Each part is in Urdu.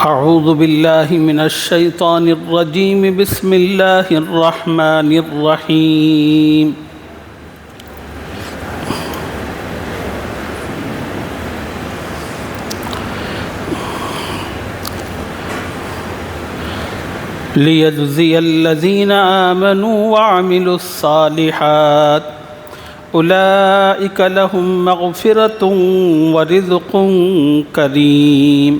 اعوذ باللہ من الشیطان الرجیم بسم اللہ الرحمن الرحیم لیجزی الذین آمنوا وعملوا الصالحات اولئک لهم مغفرۃ ورزق کریم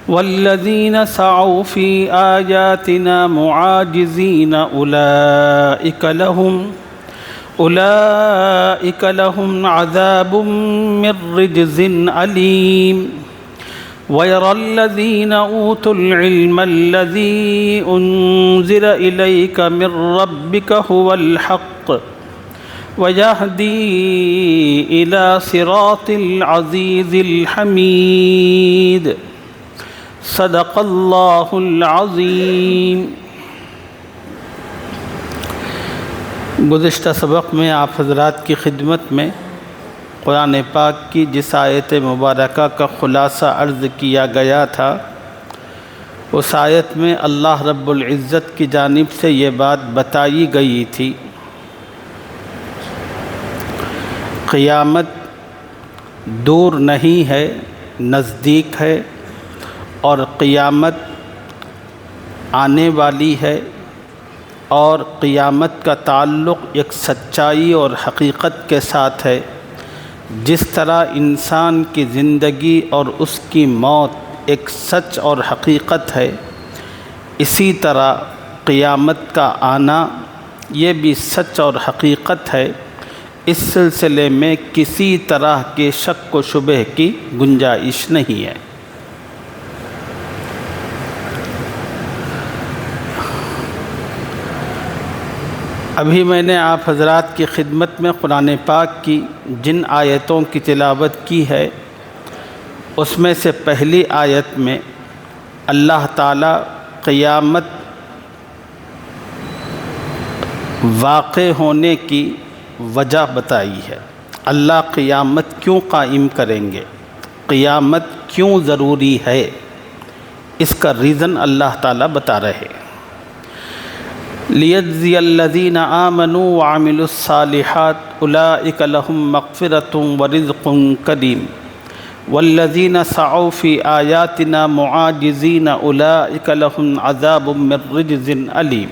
والذین سعوا فی آیاتنا معاجزین اولئک لهم عذاب من رجز علیم وَيَرَى الَّذِينَ أُوتُوا الْعِلْمَ الَّذِي أُنزِلَ إِلَيْكَ مِن رَّبِّكَ هُوَ الْحَقُّ وَيَهْدِي إِلَى صِرَاطِ الْعَزِيزِ الْحَمِيدِ صدق اللہ العظیم۔ گزشتہ سبق میں آپ حضرات کی خدمت میں قرآن پاک کی جس آیت مبارکہ کا خلاصہ عرض کیا گیا تھا، اس آیت میں اللہ رب العزت کی جانب سے یہ بات بتائی گئی تھی، قیامت دور نہیں ہے، نزدیک ہے، اور قیامت آنے والی ہے، اور قیامت کا تعلق ایک سچائی اور حقیقت کے ساتھ ہے۔ جس طرح انسان کی زندگی اور اس کی موت ایک سچ اور حقیقت ہے، اسی طرح قیامت کا آنا یہ بھی سچ اور حقیقت ہے۔ اس سلسلے میں کسی طرح کے شک و شبہ کی گنجائش نہیں ہے۔ ابھی میں نے آپ حضرات کی خدمت میں قرآن پاک کی جن آیتوں کی تلاوت کی ہے، اس میں سے پہلی آیت میں اللہ تعالیٰ قیامت واقع ہونے کی وجہ بتائی ہے۔ اللہ قیامت کیوں قائم کریں گے، قیامت کیوں ضروری ہے، اس کا ریزن اللہ تعالیٰ بتا رہے ہیں۔ لیجزی الذین آمنوا وعملوا الصالحات اولئک لهم مغفرۃ ورزق کریم والذین سعوا فی آیاتنا معاجزین اولئک لهم عذاب من رجز علیم۔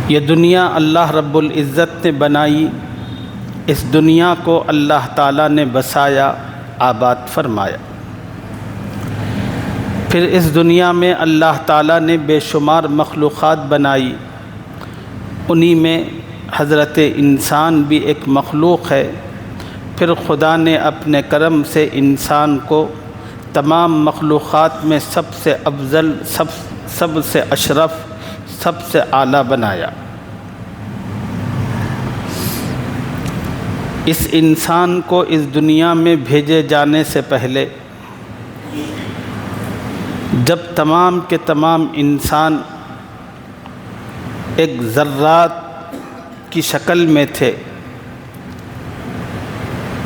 یہ دنیا اللہ رب العزت نے بنائی، اس دنیا کو اللہ تعالیٰ نے بسایا، آباد فرمایا۔ پھر اس دنیا میں اللہ تعالیٰ نے بے شمار مخلوقات بنائی، انہی میں حضرت انسان بھی ایک مخلوق ہے۔ پھر خدا نے اپنے کرم سے انسان کو تمام مخلوقات میں سب سے افضل، سب سے اشرف، سب سے اعلیٰ بنایا۔ اس انسان کو اس دنیا میں بھیجے جانے سے پہلے جب تمام کے تمام انسان ایک ذرات کی شکل میں تھے،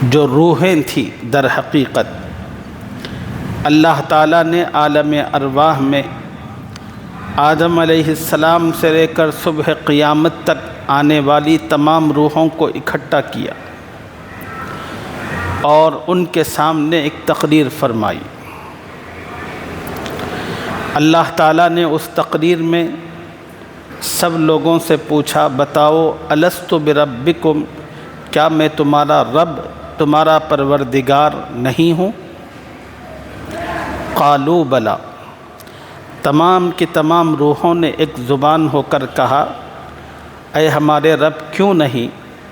جو روحیں تھیں، در حقیقت اللہ تعالیٰ نے عالم ارواح میں آدم علیہ السلام سے لے کر صبح قیامت تک آنے والی تمام روحوں کو اکٹھا کیا اور ان کے سامنے ایک تقریر فرمائی۔ اللہ تعالیٰ نے اس تقریر میں سب لوگوں سے پوچھا، بتاؤ الست بربکم، کیا میں تمہارا رب، تمہارا پروردگار نہیں ہوں؟ قالوا بلا، تمام کی تمام روحوں نے ایک زبان ہو کر کہا، اے ہمارے رب کیوں نہیں،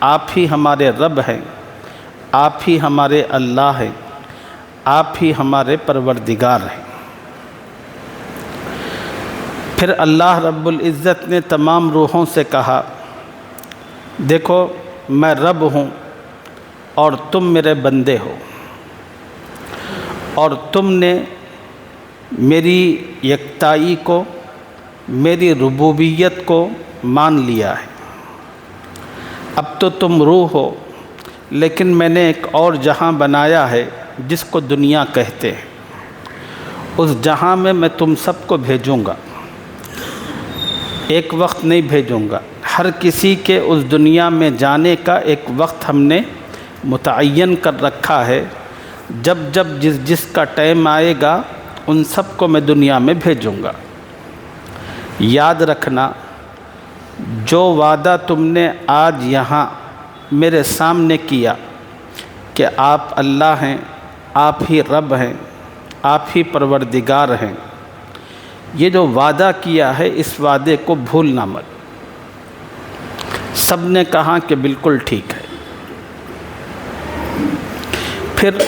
آپ ہی ہمارے رب ہیں، آپ ہی ہمارے اللہ ہیں، آپ ہی ہمارے پروردگار ہیں۔ پھر اللہ رب العزت نے تمام روحوں سے کہا، دیکھو میں رب ہوں اور تم میرے بندے ہو، اور تم نے میری یکتائی کو، میری ربوبیت کو مان لیا ہے، اب تو تم روح ہو، لیکن میں نے ایک اور جہاں بنایا ہے جس کو دنیا کہتے ہیں، اس جہاں میں تم سب کو بھیجوں گا، ایک وقت نہیں بھیجوں گا، ہر کسی کے اس دنیا میں جانے کا ایک وقت ہم نے متعین کر رکھا ہے، جب جب جس کا ٹائم آئے گا ان سب کو میں دنیا میں بھیجوں گا۔ یاد رکھنا، جو وعدہ تم نے آج یہاں میرے سامنے کیا کہ آپ اللہ ہیں، آپ ہی رب ہیں، آپ ہی پروردگار ہیں، یہ جو وعدہ کیا ہے اس وعدے کو بھولنا مت۔ سب نے کہا کہ بالکل ٹھیک ہے۔ پھر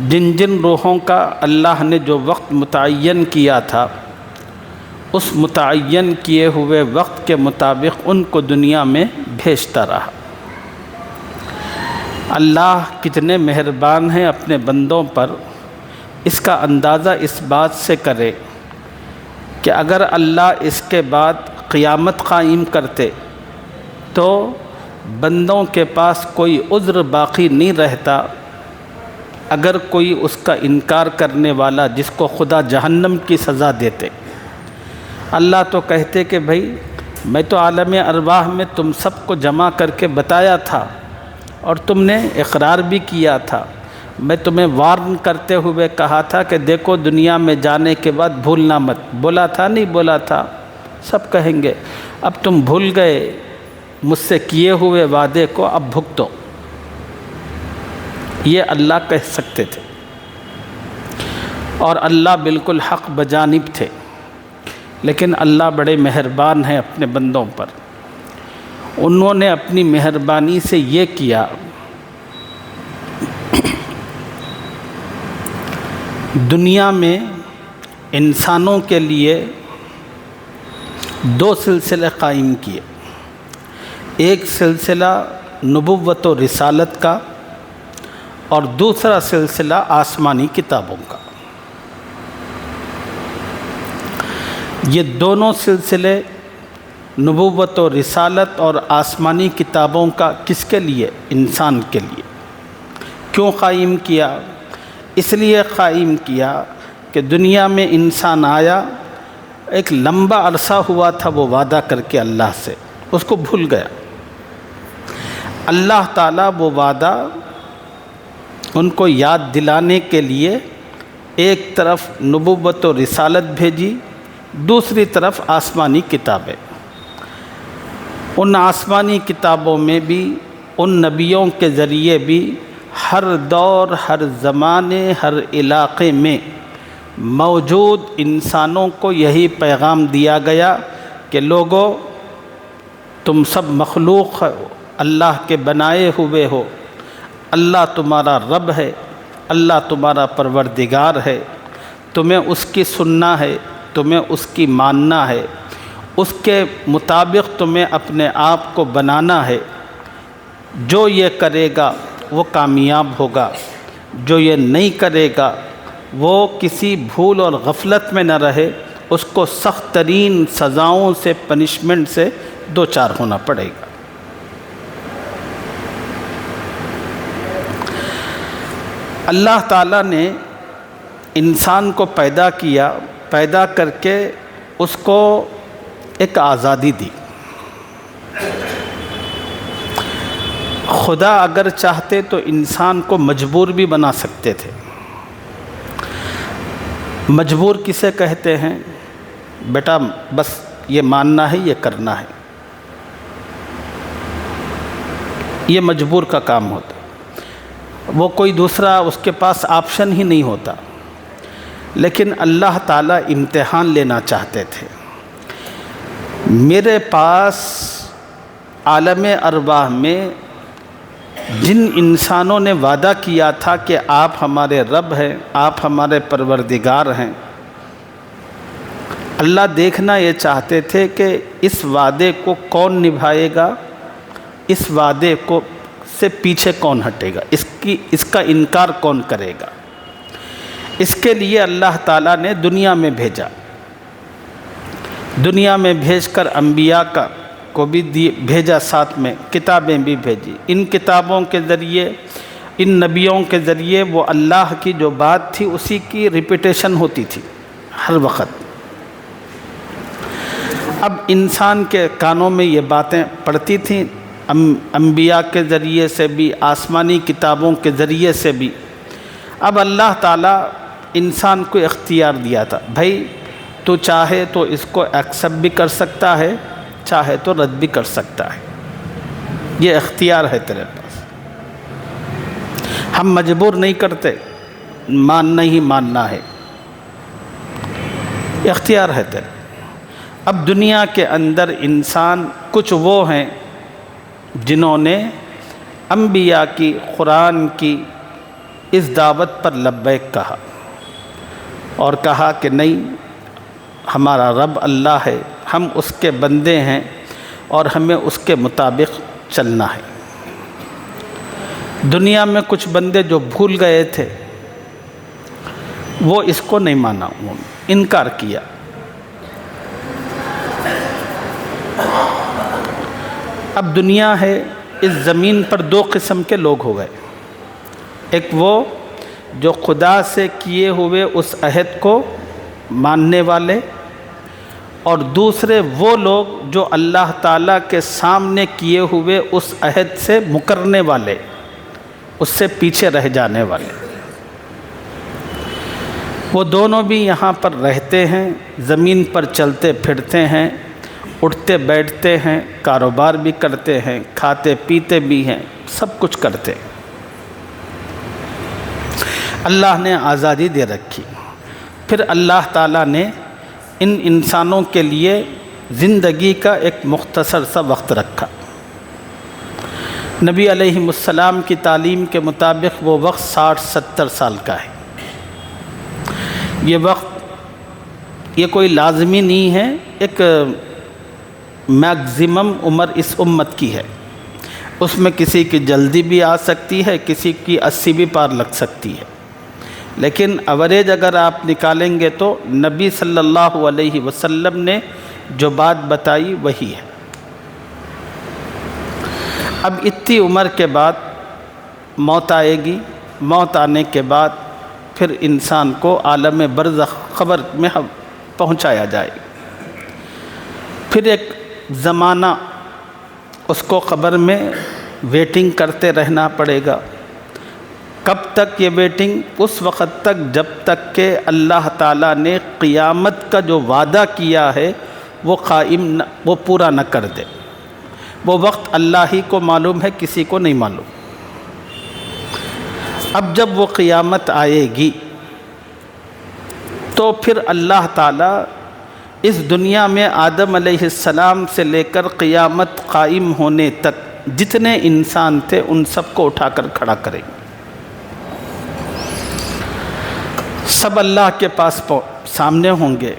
جن جن روحوں کا اللہ نے جو وقت متعین کیا تھا، اس متعین کیے ہوئے وقت کے مطابق ان کو دنیا میں بھیجتا رہا۔ اللہ کتنے مہربان ہیں اپنے بندوں پر، اس کا اندازہ اس بات سے کرے کہ اگر اللہ اس کے بعد قیامت قائم کرتے تو بندوں کے پاس کوئی عذر باقی نہیں رہتا۔ اگر کوئی اس کا انکار کرنے والا جس کو خدا جہنم کی سزا دیتے، اللہ تو کہتے کہ بھئی میں تو عالم ارواح میں تم سب کو جمع کر کے بتایا تھا اور تم نے اقرار بھی کیا تھا، میں تمہیں وارن کرتے ہوئے کہا تھا کہ دیکھو دنیا میں جانے کے بعد بھولنا مت، بولا تھا نہیں بولا تھا؟ سب کہیں گے اب تم بھول گئے مجھ سے کیے ہوئے وعدے کو، اب بھگتو۔ یہ اللہ کہہ سکتے تھے، اور اللہ بالکل حق بجانب تھے، لیکن اللہ بڑے مہربان ہیں اپنے بندوں پر۔ انہوں نے اپنی مہربانی سے یہ کیا، دنیا میں انسانوں کے لیے دو سلسلے قائم کیے، ایک سلسلہ نبوت و رسالت کا اور دوسرا سلسلہ آسمانی کتابوں کا۔ یہ دونوں سلسلے نبوت و رسالت اور آسمانی کتابوں کا کس کے لیے؟ انسان کے لیے۔ کیوں قائم کیا؟ اس لیے قائم کیا کہ دنیا میں انسان آیا، ایک لمبا عرصہ ہوا تھا وہ وعدہ کر کے اللہ سے، اس کو بھول گیا۔ اللہ تعالیٰ وہ وعدہ ان کو یاد دلانے کے لیے ایک طرف نبوت و رسالت بھیجی، دوسری طرف آسمانی کتابیں۔ ان آسمانی کتابوں میں بھی، ان نبیوں کے ذریعے بھی ہر دور، ہر زمانے، ہر علاقے میں موجود انسانوں کو یہی پیغام دیا گیا کہ لوگو تم سب مخلوق اللہ کے بنائے ہوئے ہو، اللہ تمہارا رب ہے، اللہ تمہارا پروردگار ہے، تمہیں اس کی سننا ہے، تمہیں اس کی ماننا ہے، اس کے مطابق تمہیں اپنے آپ کو بنانا ہے۔ جو یہ کرے گا وہ کامیاب ہوگا، جو یہ نہیں کرے گا وہ کسی بھول اور غفلت میں نہ رہے، اس کو سخت ترین سزاؤں سے، پنشمنٹ سے دوچار ہونا پڑے گا۔ اللہ تعالیٰ نے انسان کو پیدا کیا، پیدا کر کے اس کو ایک آزادی دی۔ خدا اگر چاہتے تو انسان کو مجبور بھی بنا سکتے تھے۔ مجبور کسے کہتے ہیں؟ بیٹا بس یہ ماننا ہے، یہ کرنا ہے، یہ مجبور کا کام ہوتا، وہ کوئی دوسرا اس کے پاس آپشن ہی نہیں ہوتا۔ لیکن اللہ تعالیٰ امتحان لینا چاہتے تھے۔ میرے پاس عالم ارواح میں جن انسانوں نے وعدہ کیا تھا کہ آپ ہمارے رب ہیں، آپ ہمارے پروردگار ہیں، اللہ دیکھنا یہ چاہتے تھے کہ اس وعدے کو کون نبھائے گا، اس وعدے کو سے پیچھے کون ہٹے گا، اس کا انکار کون کرے گا۔ اس کے لیے اللہ تعالیٰ نے دنیا میں بھیجا دنیا میں بھیج کر انبیاء کو بھی بھیجا، ساتھ میں کتابیں بھی بھیجی۔ ان کتابوں کے ذریعے، ان نبیوں کے ذریعے وہ اللہ کی جو بات تھی اسی کی ریپیٹیشن ہوتی تھی ہر وقت۔ اب انسان کے کانوں میں یہ باتیں پڑتی تھیں، انبیاء کے ذریعے سے بھی، آسمانی کتابوں کے ذریعے سے بھی۔ اب اللہ تعالیٰ انسان کو اختیار دیا تھا، بھائی تو چاہے تو اس کو ایکسیپٹ بھی کر سکتا ہے، چاہے تو رد بھی کر سکتا ہے، یہ اختیار ہے تیرے پاس۔ ہم مجبور نہیں کرتے، ماننا ہی ماننا ہے، اختیار ہے تیرے۔ اب دنیا کے اندر انسان کچھ وہ ہیں جنہوں نے انبیاء کی، قرآن کی اس دعوت پر لبیک کہا اور کہا کہ نہیں، ہمارا رب اللہ ہے، ہم اس کے بندے ہیں اور ہمیں اس کے مطابق چلنا ہے۔ دنیا میں کچھ بندے جو بھول گئے تھے وہ اس کو نہیں مانا، انہوں نے انکار کیا۔ اب دنیا ہے، اس زمین پر دو قسم کے لوگ ہو گئے، ایک وہ جو خدا سے کیے ہوئے اس عہد کو ماننے والے، اور دوسرے وہ لوگ جو اللہ تعالیٰ کے سامنے کیے ہوئے اس عہد سے مکرنے والے، اس سے پیچھے رہ جانے والے۔ وہ دونوں بھی یہاں پر رہتے ہیں، زمین پر چلتے پھرتے ہیں، اٹھتے بیٹھتے ہیں، کاروبار بھی کرتے ہیں، کھاتے پیتے بھی ہیں، سب کچھ کرتے ہیں۔ اللہ نے آزادی دے رکھی، پھر اللہ تعالیٰ نے ان انسانوں کے لیے زندگی کا ایک مختصر سا وقت رکھا۔ نبی علیہ السلام کی تعلیم کے مطابق وہ وقت 60-70 سال کا ہے۔ یہ وقت یہ کوئی لازمی نہیں ہے، ایک میگزیمم عمر اس امت کی ہے، اس میں کسی کی جلدی بھی آ سکتی ہے، کسی کی 80 بھی پار لگ سکتی ہے، لیکن اوریج اگر آپ نکالیں گے تو نبی صلی اللہ علیہ وسلم نے جو بات بتائی وہی ہے۔ اب اتنی عمر کے بعد موت آئے گی، موت آنے کے بعد پھر انسان کو عالم برزخ قبر میں پہنچایا جائے گا۔ پھر ایک زمانہ اس کو قبر میں ویٹنگ کرتے رہنا پڑے گا۔ کب تک یہ ویٹنگ؟ اس وقت تک جب تک کہ اللہ تعالیٰ نے قیامت کا جو وعدہ کیا ہے وہ پورا نہ کر دے۔ وہ وقت اللہ ہی کو معلوم ہے، کسی کو نہیں معلوم۔ اب جب وہ قیامت آئے گی تو پھر اللہ تعالیٰ اس دنیا میں آدم علیہ السلام سے لے کر قیامت قائم ہونے تک جتنے انسان تھے ان سب کو اٹھا کر کھڑا کریں گے۔ سب اللہ کے پاس سامنے ہوں گے۔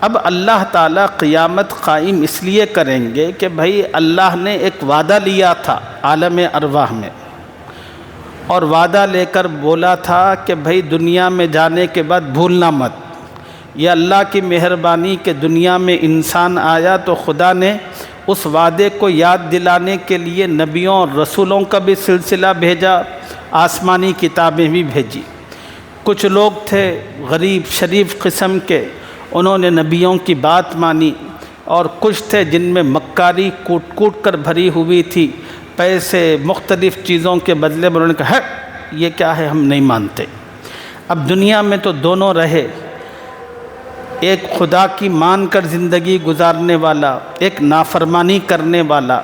اب اللہ تعالیٰ قیامت قائم اس لیے کریں گے کہ بھائی اللہ نے ایک وعدہ لیا تھا عالم ارواح میں، اور وعدہ لے کر بولا تھا کہ بھائی دنیا میں جانے کے بعد بھولنا مت۔ یہ اللہ کی مہربانی کہ دنیا میں انسان آیا تو خدا نے اس وعدے کو یاد دلانے کے لیے نبیوں اور رسولوں کا بھی سلسلہ بھیجا، آسمانی کتابیں بھی بھیجی۔ کچھ لوگ تھے غریب شریف قسم کے، انہوں نے نبیوں کی بات مانی، اور کچھ تھے جن میں مکاری کوٹ کوٹ کر بھری ہوئی تھی، پیسے مختلف چیزوں کے بدلے میں انہوں نے کہا یہ کیا ہے، ہم نہیں مانتے۔ اب دنیا میں تو دونوں رہے، ایک خدا کی مان کر زندگی گزارنے والا، ایک نافرمانی کرنے والا۔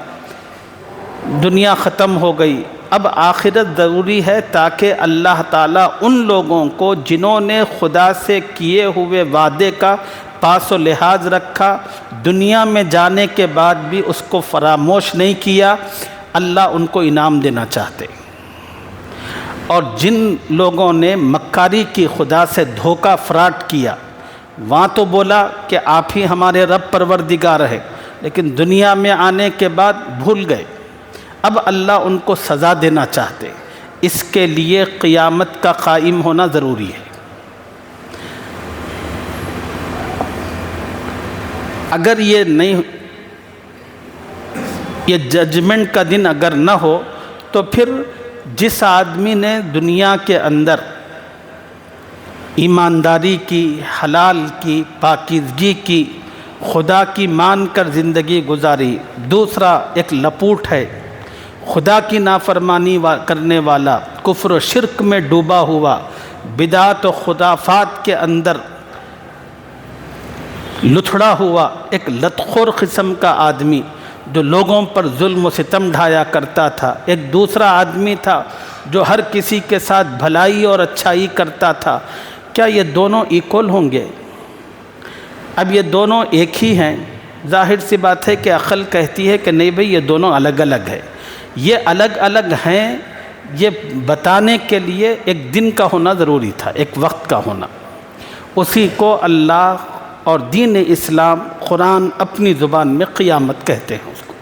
دنیا ختم ہو گئی، اب آخرت ضروری ہے تاکہ اللہ تعالیٰ ان لوگوں کو جنہوں نے خدا سے کیے ہوئے وعدے کا پاس و لحاظ رکھا، دنیا میں جانے کے بعد بھی اس کو فراموش نہیں کیا، اللہ ان کو انعام دینا چاہتے۔ اور جن لوگوں نے مکاری کی، خدا سے دھوکہ فراڈ کیا، وہاں تو بولا کہ آپ ہی ہمارے رب پروردگار ہے، لیکن دنیا میں آنے کے بعد بھول گئے، اب اللہ ان کو سزا دینا چاہتے۔ اس کے لیے قیامت کا قائم ہونا ضروری ہے۔ اگر یہ ججمنٹ کا دن اگر نہ ہو تو پھر جس آدمی نے دنیا کے اندر ایمانداری کی، حلال کی، پاکیزگی کی، خدا کی مان کر زندگی گزاری، دوسرا ایک لپوٹ ہے خدا کی نافرمانی کرنے والا، کفر و شرک میں ڈوبا ہوا، بدعت و خرافات کے اندر لتھڑا ہوا ایک لتخور قسم کا آدمی جو لوگوں پر ظلم و ستم ڈھایا کرتا تھا، ایک دوسرا آدمی تھا جو ہر کسی کے ساتھ بھلائی اور اچھائی کرتا تھا، کیا یہ دونوں ایکول ہوں گے؟ اب یہ دونوں ایک ہی ہیں؟ ظاہر سی بات ہے کہ عقل کہتی ہے کہ نہیں بھئی یہ دونوں الگ الگ ہیں۔ یہ الگ الگ ہیں یہ بتانے کے لیے ایک دن کا ہونا ضروری تھا، ایک وقت کا ہونا، اسی کو اللہ اور دین اسلام قرآن اپنی زبان میں قیامت کہتے ہیں اس کو۔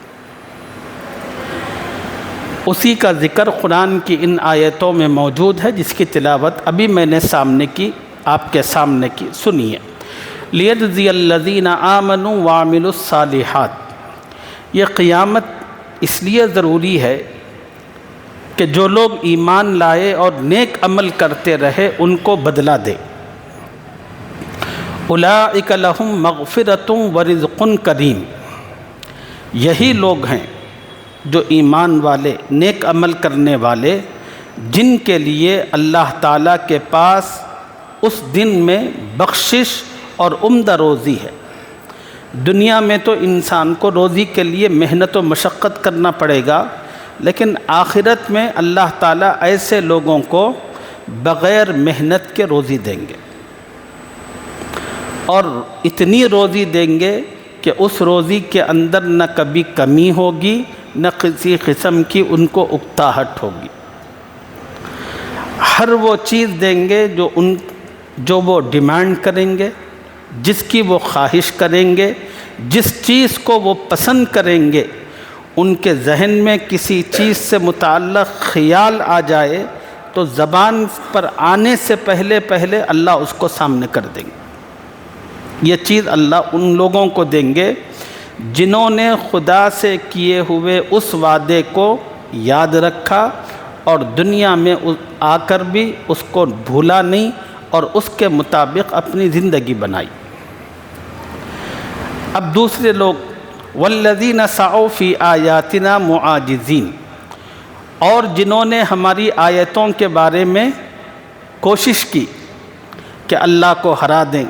اسی کا ذکر قرآن کی ان آیتوں میں موجود ہے جس کی تلاوت ابھی میں نے آپ کے سامنے کی سنی ہے۔ لِيَجْزِيَ الَّذِينَ آمَنُوا وَعَمِلُوا الصَّالِحَاتِ، یہ قیامت اس لیے ضروری ہے کہ جو لوگ ایمان لائے اور نیک عمل کرتے رہے ان کو بدلہ دے۔ اولئک لہم مغفرۃ ورزق کریم، یہی لوگ ہیں جو ایمان والے، نیک عمل کرنے والے، جن کے لیے اللہ تعالیٰ کے پاس اس دن میں بخشش اور عمدہ روزی ہے۔ دنیا میں تو انسان کو روزی کے لیے محنت و مشقت کرنا پڑے گا، لیکن آخرت میں اللہ تعالیٰ ایسے لوگوں کو بغیر محنت کے روزی دیں گے، اور اتنی روزی دیں گے کہ اس روزی کے اندر نہ کبھی کمی ہوگی نہ کسی قسم کی ان کو اکتاہٹ ہوگی۔ ہر وہ چیز دیں گے جو وہ ڈیمانڈ کریں گے، جس کی وہ خواہش کریں گے، جس چیز کو وہ پسند کریں گے، ان کے ذہن میں کسی چیز سے متعلق خیال آ جائے تو زبان پر آنے سے پہلے اللہ اس کو سامنے کر دیں گے۔ یہ چیز اللہ ان لوگوں کو دیں گے جنہوں نے خدا سے کیے ہوئے اس وعدے کو یاد رکھا اور دنیا میں آ کر بھی اس کو بھولا نہیں اور اس کے مطابق اپنی زندگی بنائی۔ اب دوسرے لوگ والذین سعوا فی آیاتنا معاجزین، اور جنہوں نے ہماری آیتوں کے بارے میں کوشش کی کہ اللہ کو ہرا دیں،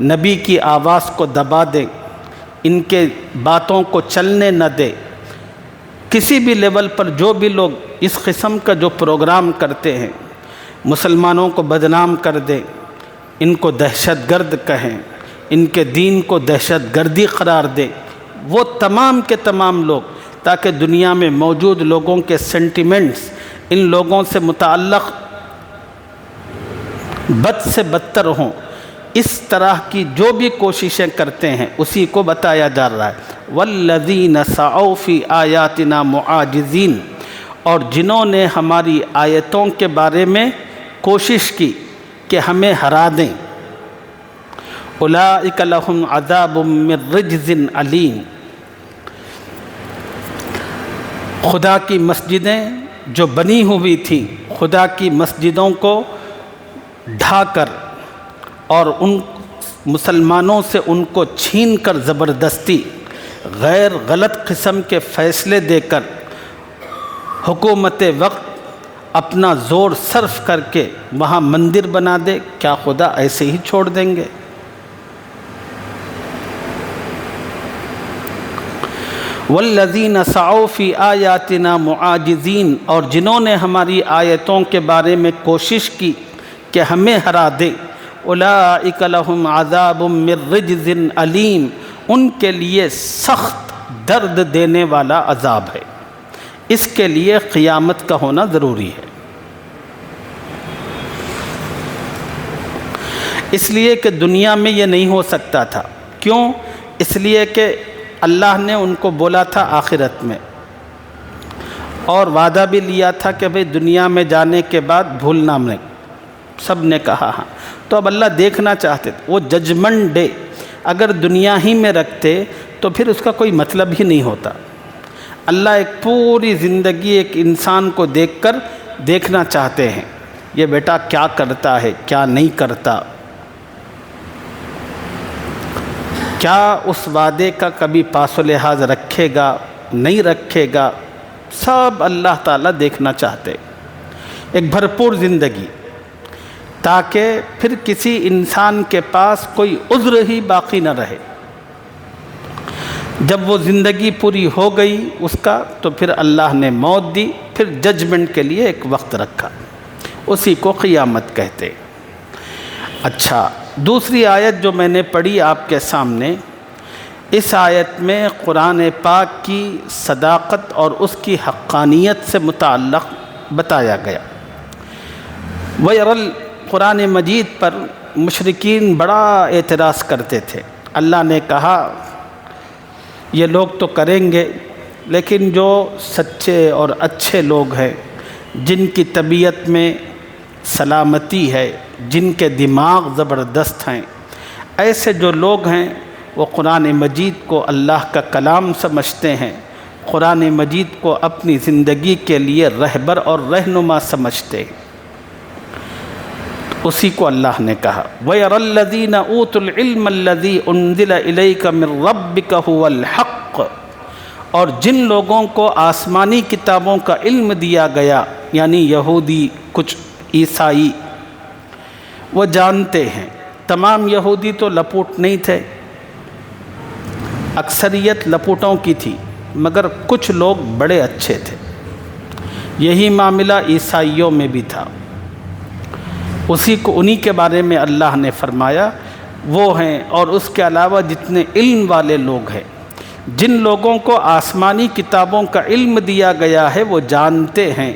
نبی کی آواز کو دبا دیں، ان کے باتوں کو چلنے نہ دیں۔ کسی بھی لیول پر جو بھی لوگ اس قسم کا جو پروگرام کرتے ہیں، مسلمانوں کو بدنام کر دیں، ان کو دہشت گرد کہیں، ان کے دین کو دہشت گردی قرار دیں، وہ تمام کے تمام لوگ، تاکہ دنیا میں موجود لوگوں کے سینٹیمنٹس ان لوگوں سے متعلق بد سے بدتر ہوں، اس طرح کی جو بھی کوششیں کرتے ہیں اسی کو بتایا جا رہا ہے۔ والذین سعوا فی آیاتنا معاجزین، اور جنہوں نے ہماری آیتوں کے بارے میں کوشش کی کہ ہمیں ہرا دیں، اولئک لہم عذاب من رجز علیم، خدا کی مسجدیں جو بنی ہوئی تھیں، خدا کی مسجدوں کو ڈھا کر اور ان مسلمانوں سے ان کو چھین کر زبردستی غیر غلط قسم کے فیصلے دے کر حکومت وقت اپنا زور صرف کر کے وہاں مندر بنا دے، کیا خدا ایسے ہی چھوڑ دیں گے؟ والذین سعوا فی آیاتنا معاجزین، اور جنہوں نے ہماری آیتوں کے بارے میں کوشش کی کہ ہمیں ہرا دیں، اولئک لہم عذاب من رجز علیم، ان کے لیے سخت درد دینے والا عذاب ہے۔ اس کے لیے قیامت کا ہونا ضروری ہے، اس لیے کہ دنیا میں یہ نہیں ہو سکتا تھا۔ کیوں؟ اس لیے کہ اللہ نے ان کو بولا تھا آخرت میں، اور وعدہ بھی لیا تھا کہ بھئی دنیا میں جانے کے بعد بھولنا نہیں، سب نے کہا ہاں۔ تو اب اللہ دیکھنا چاہتے تھے وہ ججمنٹ ڈے، اگر دنیا ہی میں رکھتے تو پھر اس کا کوئی مطلب ہی نہیں ہوتا۔ اللہ ایک پوری زندگی ایک انسان کو دیکھ کر دیکھنا چاہتے ہیں، یہ بیٹا کیا کرتا ہے، کیا نہیں کرتا، کیا اس وعدے کا کبھی پاس و لحاظ رکھے گا، نہیں رکھے گا، سب اللہ تعالیٰ دیکھنا چاہتے۔ ایک بھرپور زندگی، تاکہ پھر کسی انسان کے پاس کوئی عذر ہی باقی نہ رہے۔ جب وہ زندگی پوری ہو گئی اس کا، تو پھر اللہ نے موت دی، پھر ججمنٹ کے لیے ایک وقت رکھا، اسی کو قیامت کہتے۔ اچھا، دوسری آیت جو میں نے پڑھی آپ کے سامنے، اس آیت میں قرآن پاک کی صداقت اور اس کی حقانیت سے متعلق بتایا گیا۔ قرآن مجید پر مشرکین بڑا اعتراض کرتے تھے۔ اللہ نے کہا یہ لوگ تو کریں گے، لیکن جو سچے اور اچھے لوگ ہیں، جن کی طبیعت میں سلامتی ہے، جن کے دماغ زبردست ہیں، ایسے جو لوگ ہیں وہ قرآن مجید کو اللہ کا کلام سمجھتے ہیں، قرآن مجید کو اپنی زندگی کے لیے رہبر اور رہنما سمجھتے ہیں۔ اسی کو اللہ نے کہا وَيَرَى الَّذِينَ أُوتُوا الْعِلْمَ الَّذِي أُنزِلَ إِلَيْكَ مِن رَبِّكَ هُوَ الْحَقُّ، اور جن لوگوں کو آسمانی کتابوں کا علم دیا گیا، یعنی یہودی، کچھ عیسائی، وہ جانتے ہیں۔ تمام یہودی تو لپوٹ نہیں تھے، اکثریت لپوٹوں کی تھی، مگر کچھ لوگ بڑے اچھے تھے۔ یہی معاملہ عیسائیوں میں بھی تھا۔ انہی کے بارے میں اللہ نے فرمایا وہ ہیں، اور اس کے علاوہ جتنے علم والے لوگ ہیں، جن لوگوں کو آسمانی کتابوں کا علم دیا گیا ہے، وہ جانتے ہیں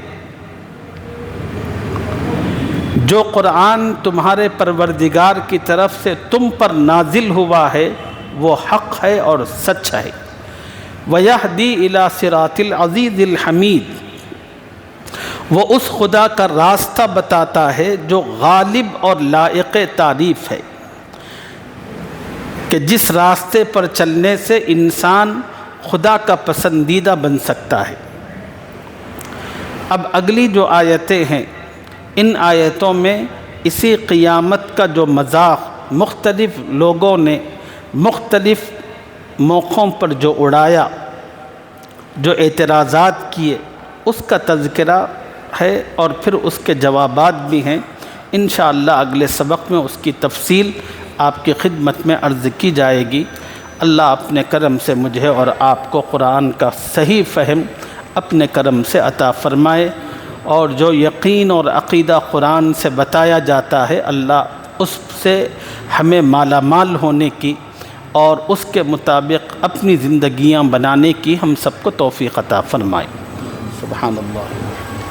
جو قرآن تمہارے پروردگار کی طرف سے تم پر نازل ہوا ہے وہ حق ہے اور سچ ہے۔ وَيَهْدِي إِلَى صِرَاطِ الْعَزِيزِ الْحَمِيدِ، وہ اس خدا کا راستہ بتاتا ہے جو غالب اور لائق تعریف ہے، کہ جس راستے پر چلنے سے انسان خدا کا پسندیدہ بن سکتا ہے۔ اب اگلی جو آیتیں ہیں، ان آیتوں میں اسی قیامت کا جو مذاق مختلف لوگوں نے مختلف موقعوں پر جو اڑایا، جو اعتراضات کیے، اس کا تذکرہ ہے، اور پھر اس کے جوابات بھی ہیں۔ انشاءاللہ اگلے سبق میں اس کی تفصیل آپ کی خدمت میں عرض کی جائے گی۔ اللہ اپنے کرم سے مجھے اور آپ کو قرآن کا صحیح فہم اپنے کرم سے عطا فرمائے، اور جو یقین اور عقیدہ قرآن سے بتایا جاتا ہے، اللہ اس سے ہمیں مالا مال ہونے کی اور اس کے مطابق اپنی زندگیاں بنانے کی ہم سب کو توفیق عطا فرمائے۔ سبحان اللہ۔